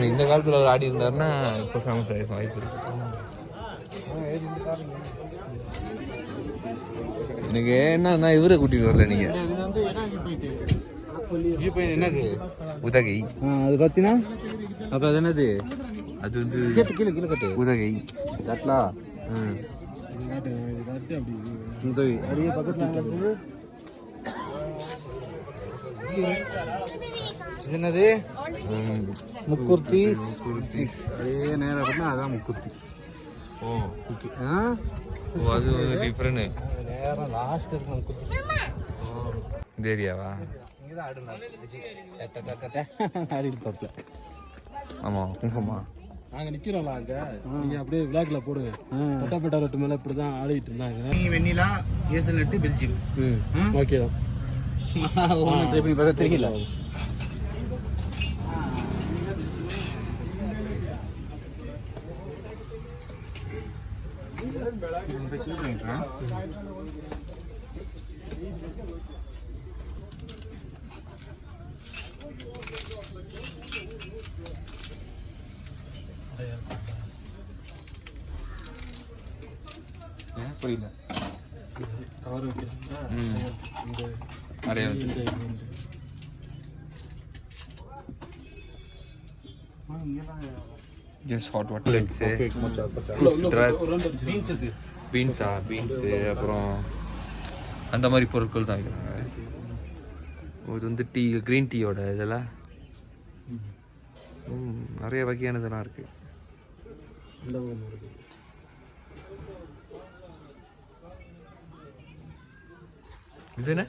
இந்த காலத்தில் அவர் ஆடி இருந்தாருன்னா இப்போ ஃபேமஸ் ஆகிருக்கும் வாய்ப்பு இருக்கு. எனக்கு என்ன நான் இவரை கூட்டிட்டு வரல நீங்க. என்னது உதகை? அது பார்த்தீங்கன்னா அப்போ அது என்னது? அது வந்து கீழே கீழே கட்டு உதகை கட்டலா. உதவி அப்படியே பக்கத்தில் என்னது? முக்குர்த்தி. அப்படியே நேராக பார்த்தா அதான் முக்குர்த்தி. ஓ ஓகே. அது டிஃப்ரெண்ட். நேரம் லாஸ்ட் இருக்கு முக்குர்த்தி. இந்த ஏரியாவா? இங்கே தான் ஆடுனார் ஆடி இருப்பாப்ல. ஆமாம் குங்குமா. நாங்கள் நிற்கிறோம்ல அங்கே, நீங்கள் அப்படியே விளாக்ல போடுங்க. தொட்டாப்பேட்டா ரோட்டு மேலே இப்படி தான் ஆடிட்டு இருந்தாங்க. Vanilla hazelnut Belgium. ஓகே தான். ட்ரை பண்ணி பார்த்தா தெரியல. புரியல. கவர் வைக்கிறாங்க. நிறைய ஜஸ்ட் ஹாட் வாட்டர் லெட்ஸு, பீன்ஸா பீன்ஸு, அப்புறம் அந்த மாதிரி பொருட்கள் தான் வைக்கிறாங்க. இது வந்து டீ, க்ரீன் டீயோட இதெல்லாம் நிறைய வகையானதெல்லாம் இருக்குது. இது என்ன?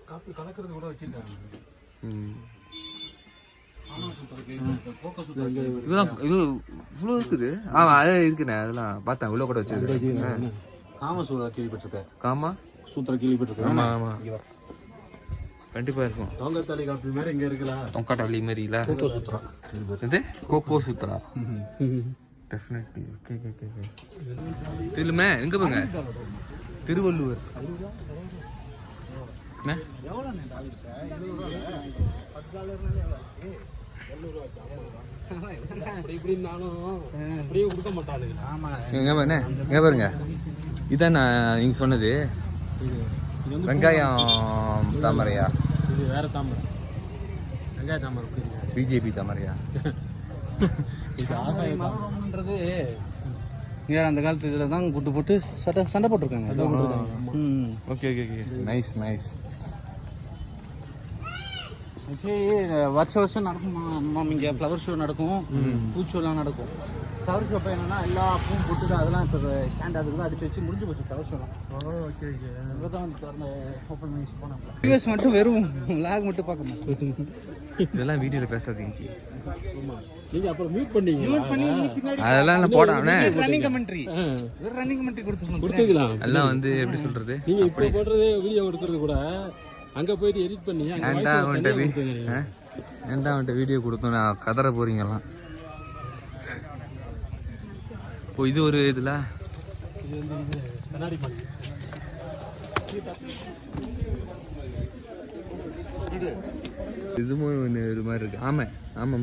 காப்பி கலக்கிறது கூட வச்சிருக்காங்க. இதுதான் இது இவ்வளோ இருக்குது. ஆமாம் அது இருக்குண்ணே, அதெல்லாம் பார்த்தேன். இவ்வளோ கூட வச்சிருக்கேன். காமசூத்ரா கேள்விப்பட்டிருக்கேன். காமா சூத்ரா கேள்விப்பட்டிருக்கேன். ஆமாம் ஆமாம் கண்டிப்பாக இருக்கும். தொங்கத்தாலி காப்பி மாதிரி இங்கே இருக்கலாம். தொங்காட்டாளி மாதிரில கோகோ சூத்ரா. இது cocoa Sutra definitely. Okay okay okay. திருமே எங்கே போங்க? திருவள்ளுவர். எங்க பாருங்க, இதான் நான் நீங்க சொன்னது. வெங்காயம் தாமரையா? இது வேற தாமரை. வெங்காய தாமரை பிஜேபி தாமரையா? ஆகாயம்ன்றது அந்த காலத்து இதில் தான் கூட்டு போட்டு சண்டை போட்டிருக்காங்க. Okay okay okay. Nice nice. வருஷம் வருஷம் நடக்கும். இங்கே ஃப்ளவர் ஷோ நடக்கும், ஃப்ரூட் ஷோலாம் நடக்கும். ஃப்ளவர் ஷோ அப்போ என்னன்னா எல்லா பூவும் போட்டு அதெல்லாம் இப்போ ஸ்டாண்ட் அதுக்கு தான் அடிச்சு வச்சு முடிஞ்சு போச்சு ஃப்ளவர் ஷோலாம். Okay okay. இங்கே தான் வந்து திறந்த ஓப்பன் பண்ணி யூஸ் பண்ணாங்க. யூஎஸ் மட்டும் வெறும் லாக் மட்டும் பார்க்கணும். இதெல்லாம் வீடியோவில் பேசாதீங்க. நீங்கள் அப்புறம் மியூட் பண்ணீங்க. அதெல்லாம் நான் போடாம ரன்னிங் கமெண்ட்ரி கொடுத்துக்கலாம். எல்லாம் வந்து எப்படி சொல்றது, நீங்கள் இப்போ போடுறது வீடியோ கொடுக்கறது கூட அங்கே போயிட்டு எடிட் பண்ணி ஏன்டா அவன்கிட்ட வீடியோ கொடுத்தோம் நான் கதற போறீங்கலாம். ஓ இது ஒரு இதில் இது வந்து கண்ணாடி பண்ணி இதுவும் ஒரு மாதிரி இருக்கு. ஆமை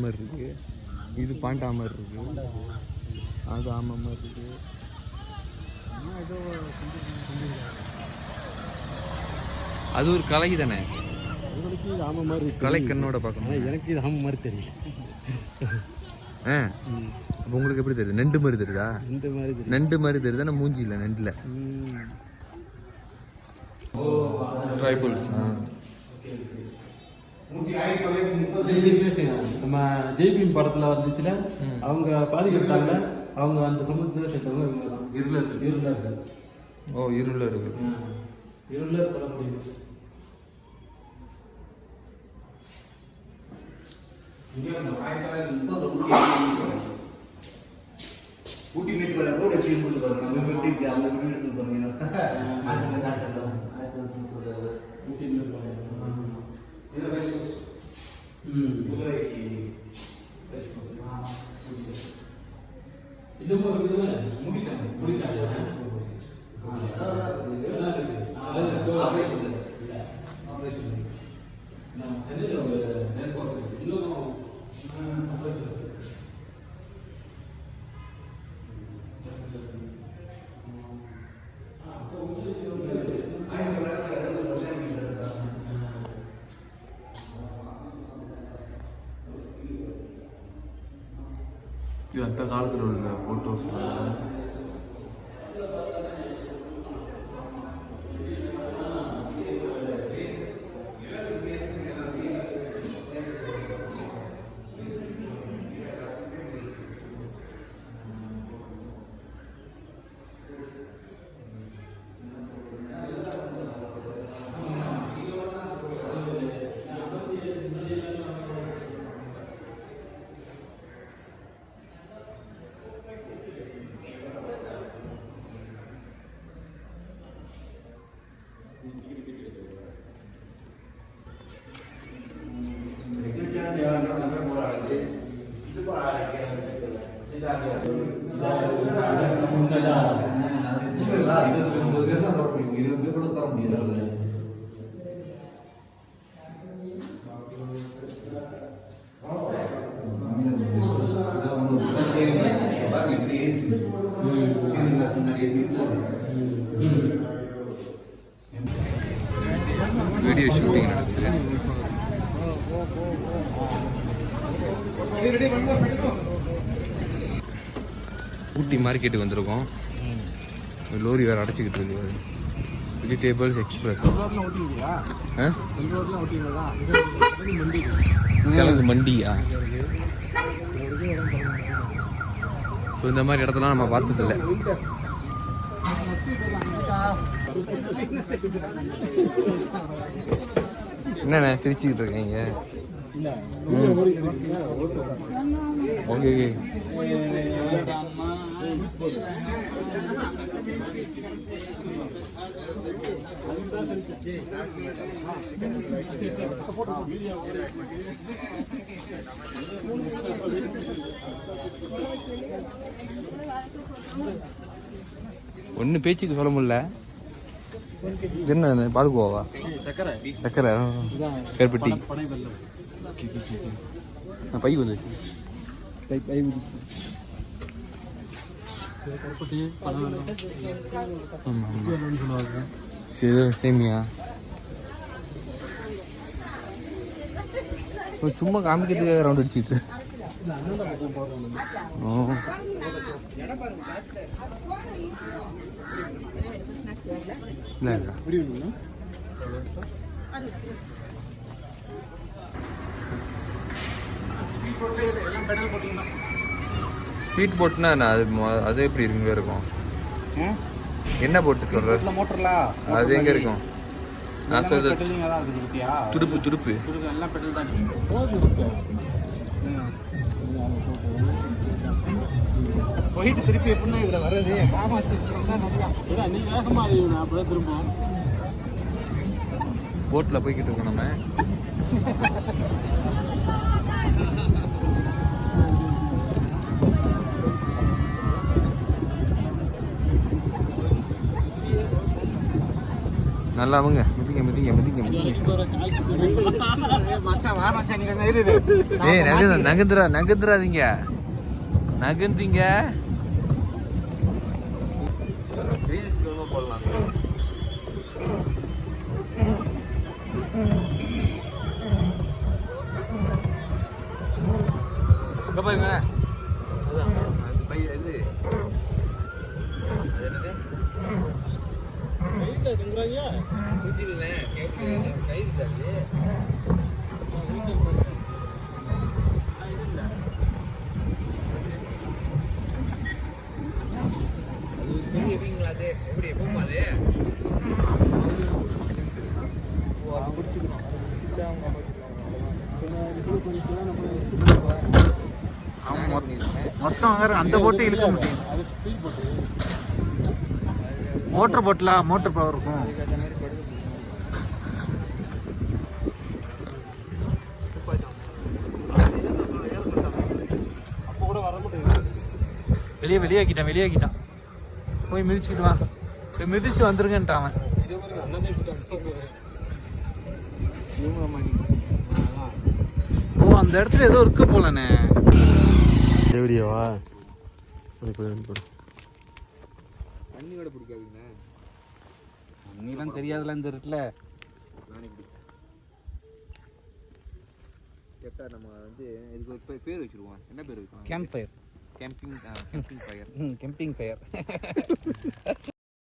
மாதிரி இருக்கு. இது பாண்டா மாதிரி இருக்கு. அது ஆமை மாதிரி இருக்கு. அது ஒரு கலை தானே. உங்களுக்கு இது ஆமை மாதிரி கலை கண்ணோட பார்க்கணும். எனக்கு இது ஆமை மாதிரி தெரியல. அப்போ உங்களுக்கு எப்படி தெரியுது? நண்டு மாதிரி தெரியுதா? இந்த மாதிரி நண்டு மாதிரி தெரியுதா? நான் மூஞ்சி இல்லை நண்டில். ட்ரைபிள்ஸ். நம்ம ஜெய்பீம் படத்தில் வந்துச்சுல, அவங்க பாதிக்கப்பட்டாங்க. அவங்க அந்த சமூகத்தில் சேர்த்தவங்க இவங்க தான். இருளர். ஓ இருளர். இருளர் பட முடியும். ஊட்டி மீட் பண்ண கூட எப்படி பாருங்க. நம்ம எப்படி இருக்கு அவங்க எப்படி பாருங்க. இன்னமும் இருக்குதுல்ல, முடிக்காது. சென்னையில் ஒரு இன்னும் இது அந்த காலத்தில் உள்ள ஃபோட்டோஸ். வீடியோ ஷூட்டிங் நடக்குது. ஊட்டி மார்க்கெட்டுக்கு வந்திருக்கோம். லோரி வேறு அடைச்சிக்கிட்டு இருக்கு. Vegetables express. கிழங்கு மண்டியா? ஸோ இந்த மாதிரி இடத்தெல்லாம் நம்ம பார்த்ததில்ல. என்னண்ணே சிரிச்சுக்கிட்டு இருக்கீங்க? ஓகே ஒன்றும் பேச்சுக்கு சொல்ல முடியல. என்ன பால்கோவா? சக்கரை கருப்பட்டி பை வந்துச்சு. சேமியா சும்மா காமிக்கிறதுக்காக ரவுண்ட் அடிச்சுட்டு. ஸ்பீட் போட்னா அது எப்படி இருக்குங்க இருக்கும்? என்ன போட்டு சொல்ற? அது எங்க இருக்கும்? நான் சொல்றது துடுப்பு. துடுப்பு போயிட்டு திருப்பி எப்படின்னா இதுல வர்றது திரும்ப போட்ல போய்கிட்டு இருக்கோம் நம்ம. நல்லா அவங்க மிதிங்க. ஏய் நகந்துராதீங்க. ரீல்ஸ்க்கு போடலாம். பாருங்க இது மொத்தம் வேற அந்த போட்டு இழுக்க முடியும். மோட்டர் போட்டலா மோட்டர் பவர் இருக்கும். வெளியாக்கிட்டான். போய் மிதிச்சுக்கிட்டு வா. போய் மிதிச்சு வந்துருங்கன்ட்டான் அவன். ஓ அந்த இடத்துல ஏதோ இருக்கு போலண்ணே. வீடியோவா? தண்ணி கூட பிடிக்காதுங்க. தண்ணிலாம் தெரியாதுல இந்த இருக்குல்ல. கேட்டா நம்ம வந்து இதுக்கு பேர் வச்சிருவோம். என்ன பேர் வைக்கலாம்? Camp fire. Camping fire camping fire